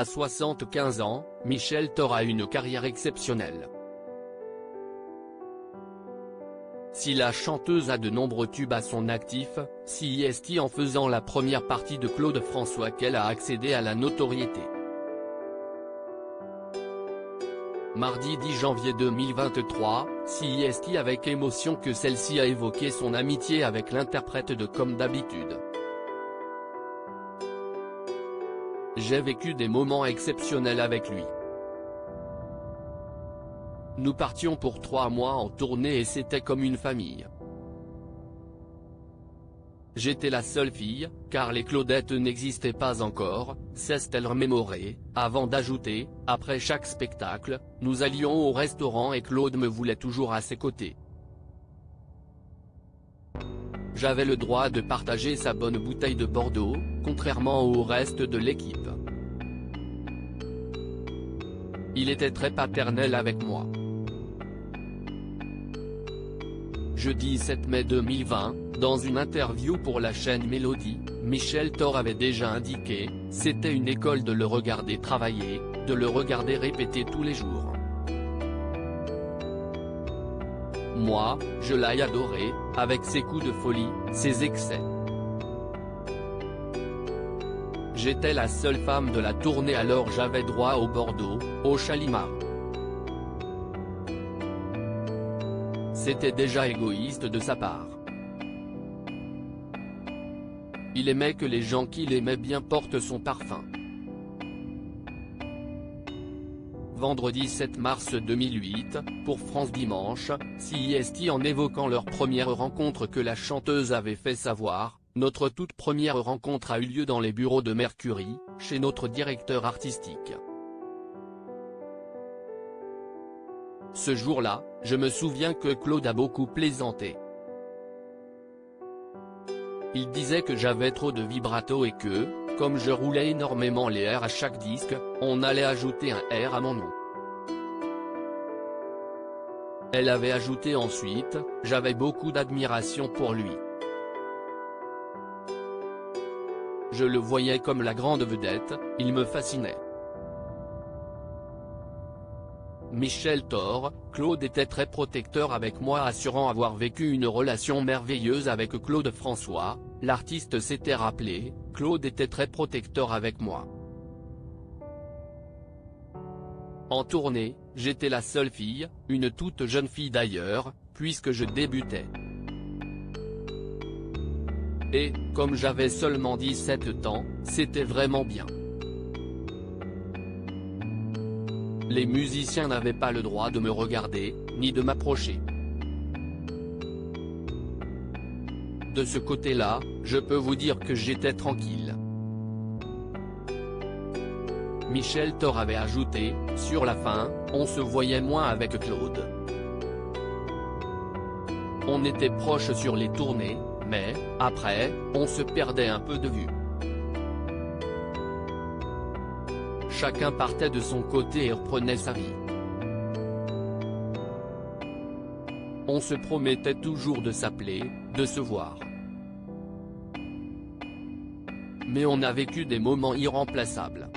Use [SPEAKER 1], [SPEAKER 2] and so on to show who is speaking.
[SPEAKER 1] À 75 ans, Michel Thor a une carrière exceptionnelle. Si la chanteuse a de nombreux tubes à son actif, c'est en faisant la première partie de Claude François qu'elle a accédé à la notoriété. Mardi 10 janvier 2023, c'est avec émotion que celle-ci a évoqué son amitié avec l'interprète de Comme d'habitude. J'ai vécu des moments exceptionnels avec lui. Nous partions pour 3 mois en tournée et c'était comme une famille. J'étais la seule fille, car les Claudettes n'existaient pas encore, s'est-elle remémorée, avant d'ajouter, après chaque spectacle, nous allions au restaurant et Claude me voulait toujours à ses côtés. J'avais le droit de partager sa bonne bouteille de Bordeaux, contrairement au reste de l'équipe. Il était très paternel avec moi. Jeudi 7 mai 2020, dans une interview pour la chaîne Mélodie, Michel Thor avait déjà indiqué, c'était une école de le regarder travailler, de le regarder répéter tous les jours. Moi, je l'ai adoré, avec ses coups de folie, ses excès. J'étais la seule femme de la tournée alors j'avais droit au Bordeaux, au Chalimar. C'était déjà égoïste de sa part. Il aimait que les gens qu'il aimait bien portent son parfum. Vendredi 7 mars 2008, pour France Dimanche, c'est en évoquant leur première rencontre que la chanteuse avait fait savoir, notre toute première rencontre a eu lieu dans les bureaux de Mercury, chez notre directeur artistique. Ce jour-là, je me souviens que Claude a beaucoup plaisanté. Il disait que j'avais trop de vibrato et que, comme je roulais énormément les R à chaque disque, on allait ajouter un R à mon nom. Elle avait ajouté ensuite, j'avais beaucoup d'admiration pour lui. Je le voyais comme la grande vedette, il me fascinait. Michel Thor, Claude était très protecteur avec moi assurant avoir vécu une relation merveilleuse avec Claude François, l'artiste s'était rappelé, Claude était très protecteur avec moi. En tournée, j'étais la seule fille, une toute jeune fille d'ailleurs, puisque je débutais. Et, comme j'avais seulement 17 ans, c'était vraiment bien. Les musiciens n'avaient pas le droit de me regarder, ni de m'approcher. De ce côté-là, je peux vous dire que j'étais tranquille. Michel Thor avait ajouté, sur la fin, on se voyait moins avec Claude. On était proches sur les tournées, mais, après, on se perdait un peu de vue. Chacun partait de son côté et reprenait sa vie. On se promettait toujours de s'appeler, de se voir. Mais on a vécu des moments irremplaçables.